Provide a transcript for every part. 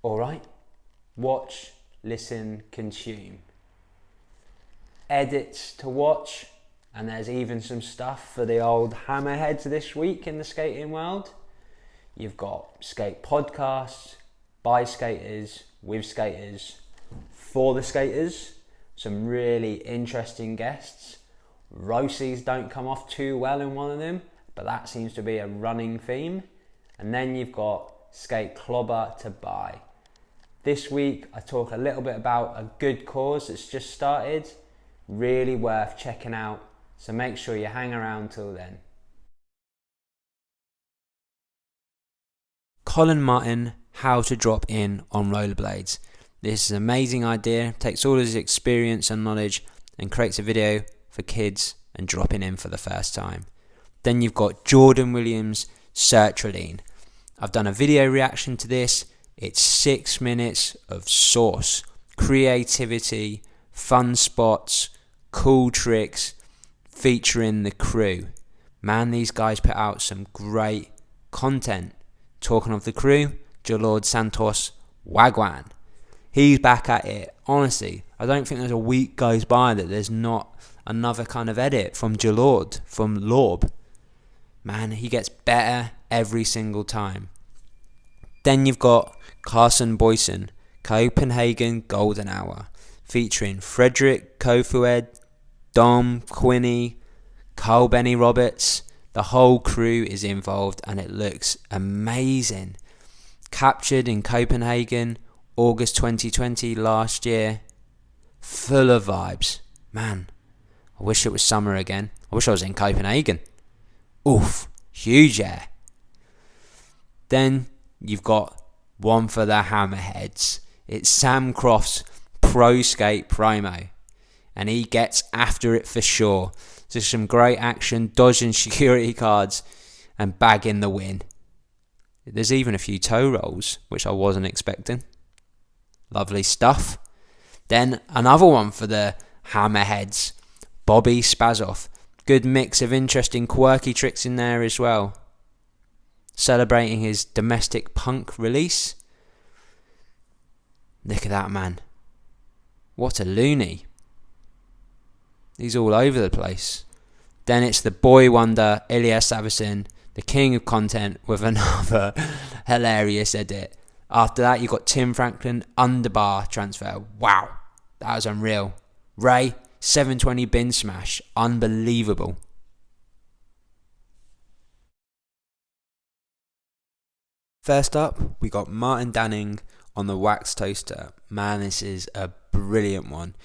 Alright, watch, listen, consume. Edits to watch, and there's even some stuff for the old hammerheads this week in the skating world. You've got skate podcasts, by skaters, with skaters, for the skaters, some really interesting guests. Rocies don't come off too well in one of them, but that seems to be a running theme. And then you've got skate clobber to buy. This week I talk a little bit about a good cause that's just started, really worth checking out, so make sure you hang around till then. Colin Martin, how to drop in on rollerblades. This is an amazing idea, takes all his experience and knowledge and creates a video for kids and dropping in for the first time. Then you've got Jordan Williams' Sertraline. I've done a video reaction to this. It's 6 minutes of sauce, creativity, fun spots, cool tricks, featuring the crew. Man, these guys put out some great content. Talking of the crew, Jalord, Santos, Wagwan. He's back at it. Honestly, I don't think there's a week goes by that there's not another kind of edit from Jalord, from Lorb. Man, he gets better every single time. Then you've got Carson Boysen, Copenhagen Golden Hour, featuring Frederick Kofued, Dom Quinny, Carl Benny Roberts. The whole crew is involved and it looks amazing. Captured in Copenhagen, August 2020 last year. Full of vibes. Man, I wish it was summer again. I wish I was in Copenhagen. Oof, huge air. Then you've got one for the hammerheads. It's Sam Crofts' Pro Skate promo, and he gets after it for sure. Just some great action, dodging security cards and bagging the win. There's even a few toe rolls, which I wasn't expecting. Lovely stuff. Then another one for the hammerheads, Bobi Spassov. Good mix of interesting quirky tricks in there as well. Celebrating his domestic punk release. Look at that man. What a loony. He's all over the place. Then it's the boy wonder, Ilia Savosin, the king of content, with another hilarious edit. After that, you've got Tim Franken, underbar transfer. Wow, that was unreal. Ray, 720 bin smash. Unbelievable. First up, we got Martin Danning on the wax toaster. Man, this is a brilliant one.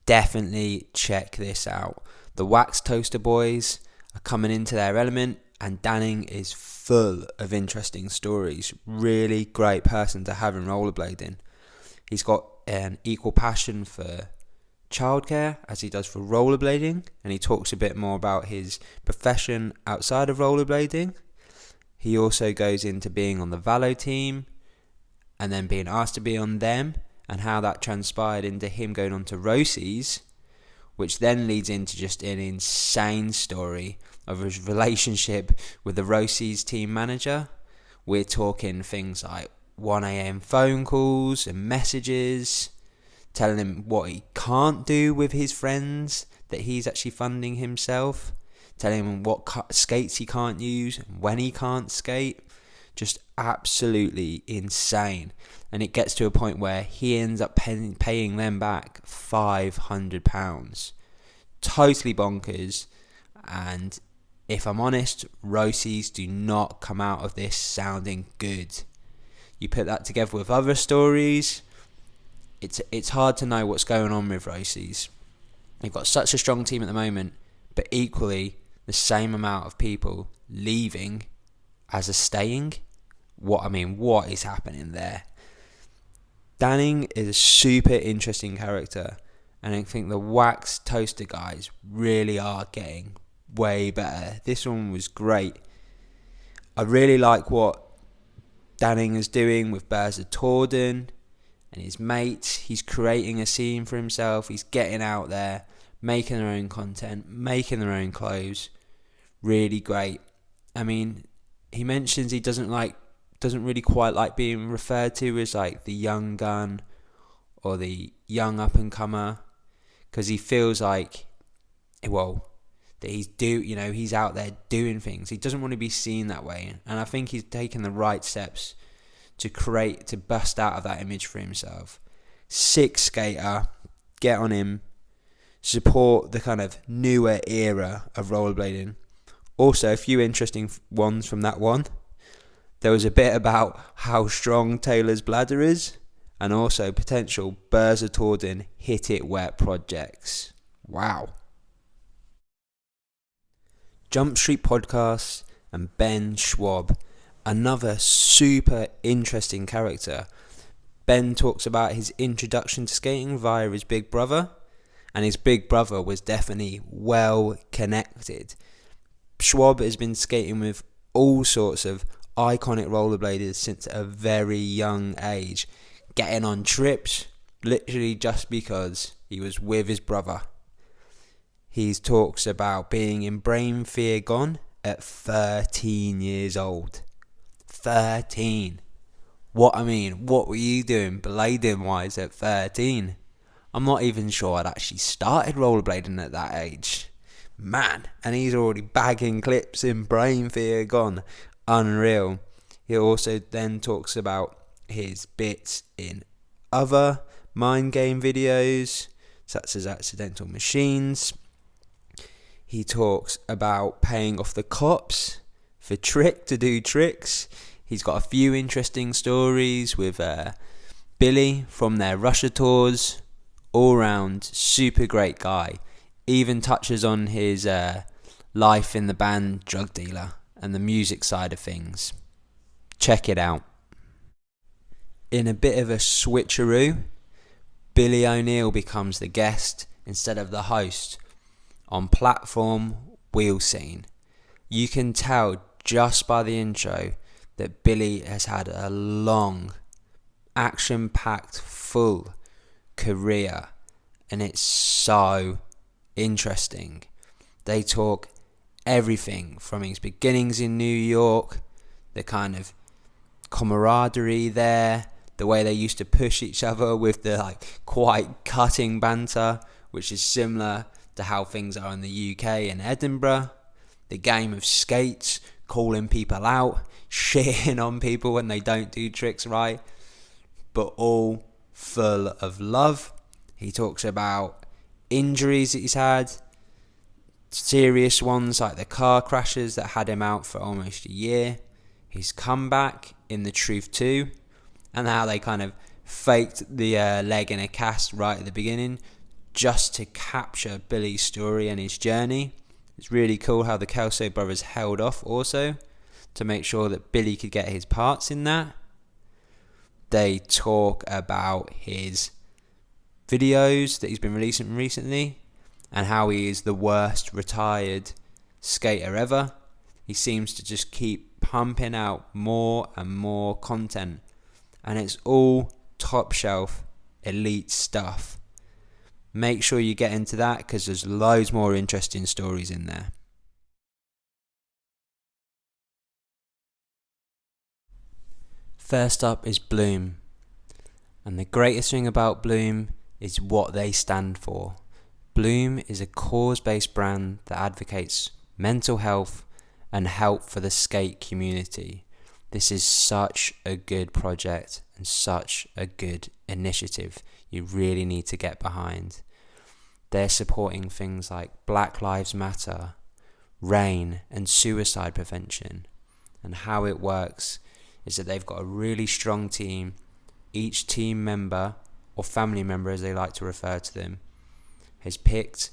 Definitely check this out. The wax toaster boys are coming into their element, and Danning is full of interesting stories. Really great person to have in rollerblading. He's got an equal passion for childcare as he does for rollerblading, and he talks a bit more about his profession outside of rollerblading. He also goes into being on the Valo team and then being asked to be on them, and how that transpired into him going on to Rocies, which then leads into just an insane story of his relationship with the Rocies team manager. We're talking things like 1 a.m. phone calls and messages, telling him what he can't do with his friends that he's actually funding himself, telling him what skates he can't use and when he can't skate. Just absolutely insane. And it gets to a point where he ends up paying them back £500. Totally bonkers. And if I'm honest, Rocies do not come out of this sounding good. You put that together with other stories, it's hard to know what's going on with Rocies. They've got such a strong team at the moment, but equally the same amount of people leaving as are staying. What is happening there? Danning is a super interesting character, and I think the wax toaster guys really are getting way better. This one was great. I really like what Danning is doing with Berza Torden and his mates. He's creating a scene for himself. He's getting out there, making their own content, making their own clothes. Really great. I mean, he mentions he doesn't like doesn't really quite like being referred to as like the young gun or the young up and comer, because he feels like, well, that he's out there doing things. He doesn't want to be seen that way, and I think he's taken the right steps to bust out of that image for himself. Sick skater, get on him, support the kind of newer era of rollerblading. Also, a few interesting ones from that one. There was a bit about how strong Taylor's bladder is, and also potential Berzatorden hit it wet projects. Wow. Jump Street Podcast and Ben Schwab, another super interesting character. Ben talks about his introduction to skating via his big brother, and his big brother was definitely well connected. Schwab has been skating with all sorts of iconic rollerbladers since a very young age, getting on trips literally just because he was with his brother. He talks about being in brain fear gone at 13 years old. 13. What were you doing blading wise at 13? I'm not even sure I'd actually started rollerblading at that age. Man, and he's already bagging clips in brain fear gone. Unreal. He also then talks about his bits in other mind game videos, such as Accidental Machines. He talks about paying off the cops to do tricks. He's got a few interesting stories with Billy from their Russia tours. All round, super great guy. Even touches on his life in the band drug dealer and the music side of things. Check it out. In a bit of a switcheroo, Billy O'Neill becomes the guest instead of the host on platform Wheelscene. You can tell just by the intro that Billy has had a long, action-packed, full career, and it's so interesting. They talk everything from his beginnings in New York, the kind of camaraderie there, the way they used to push each other with the quite cutting banter, which is similar to how things are in the UK and Edinburgh. The game of skates, calling people out, shitting on people when they don't do tricks right, but all full of love. He talks about injuries that he's had, serious ones like the car crashes that had him out for almost a year, his comeback in The Truth 2, and how they kind of faked the leg in a cast right at the beginning just to capture Billy's story and his journey. It's really cool how the Kelso brothers held off also to make sure that Billy could get his parts in that. They talk about his videos that he's been releasing recently and how he is the worst retired skater ever. He seems to just keep pumping out more and more content, and it's all top shelf elite stuff. Make sure you get into that because there's loads more interesting stories in there. First up is Bloom, and the greatest thing about Bloom is what they stand for. Bloom is a cause-based brand that advocates mental health and help for the skate community. This is such a good project and such a good initiative you really need to get behind. They're supporting things like Black Lives Matter, RAIN and suicide prevention. And how it works is that they've got a really strong team. Each team member, or family member as they like to refer to them, has picked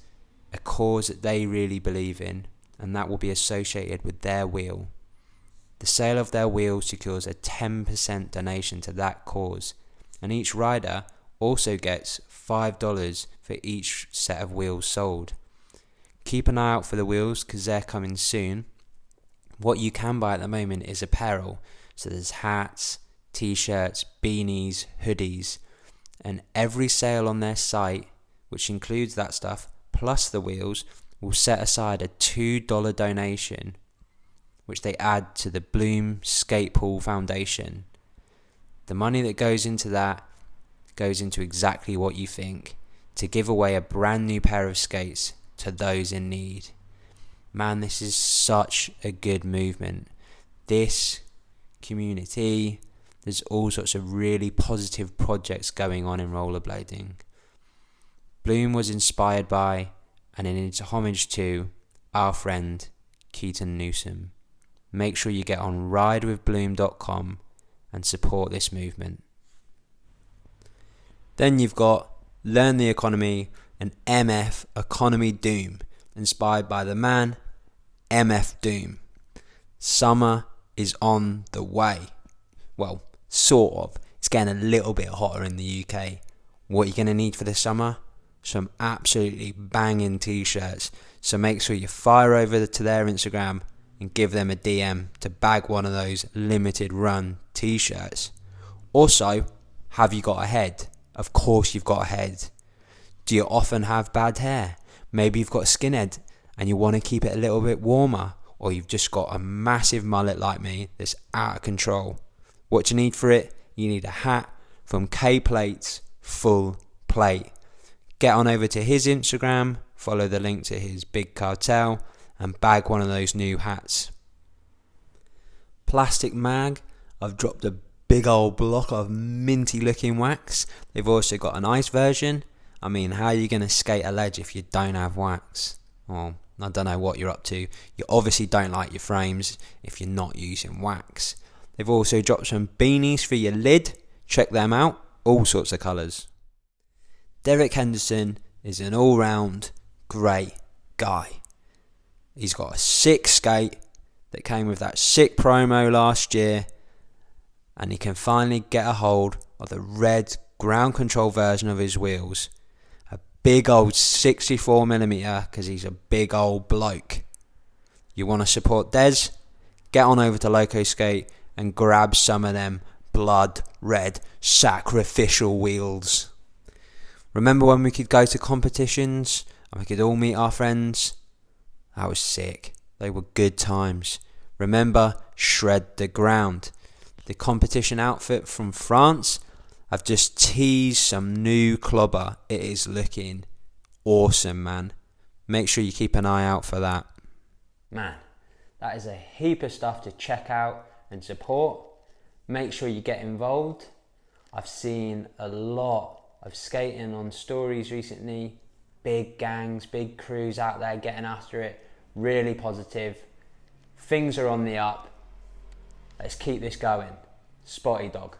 a cause that they really believe in, and that will be associated with their wheel. The sale of their wheel secures a 10% donation to that cause, and each rider also gets $5 for each set of wheels sold. Keep an eye out for the wheels because they're coming soon. What you can buy at the moment is apparel, so there's hats, t-shirts, beanies, hoodies, and every sale on their site, which includes that stuff plus the wheels, will set aside a $2 donation which they add to the Bloom Skate Pool Foundation. The money that goes into that goes into exactly what you think, to give away a brand new pair of skates to those in need. Man, this is such a good movement. This community, there's all sorts of really positive projects going on in rollerblading. Bloom was inspired by and in its homage to our friend Keaton Newsom. Make sure you get on ridewithbloom.com and support this movement. Then you've got Learn the Economy and MF Economy Doom, inspired by the man MF Doom. Summer is on the way. Well, sort of. It's getting a little bit hotter in the UK. What are you going to need for this summer? Some absolutely banging t-shirts. So make sure you fire over to their Instagram and give them a DM to bag one of those limited run t-shirts. Also, have you got a head? Of course you've got a head. Do you often have bad hair? Maybe you've got a skinhead and you want to keep it a little bit warmer, or you've just got a massive mullet like me that's out of control. What do you need for it? You need a hat from K Plates Full Plate. Get on over to his Instagram, follow the link to his big cartel, and bag one of those new hats. Plastikmag, I've dropped a big old block of minty looking wax. They've also got an ice version. I mean, how are you going to skate a ledge if you don't have wax? Well, I don't know what you're up to. You obviously don't like your frames if you're not using wax. They've also dropped some beanies for your lid. Check them out. All sorts of colours. Derek Henderson is an all-round great guy. He's got a sick skate that came with that sick promo last year, and he can finally get a hold of the red ground control version of his wheels. A big old 64mm because he's a big old bloke. You want to support Des? Get on over to Loco Skate and grab some of them blood red sacrificial wheels. Remember when we could go to competitions and we could all meet our friends? That was sick. They were good times. Remember, Shred the Ground. The competition outfit from France. I've just teased some new clobber. It is looking awesome, man. Make sure you keep an eye out for that. Man, that is a heap of stuff to check out and support. Make sure you get involved. I've seen a lot of skating on stories recently. Big gangs, big crews out there getting after it. Really positive. Things are on the up. Let's keep this going. Spotty dog.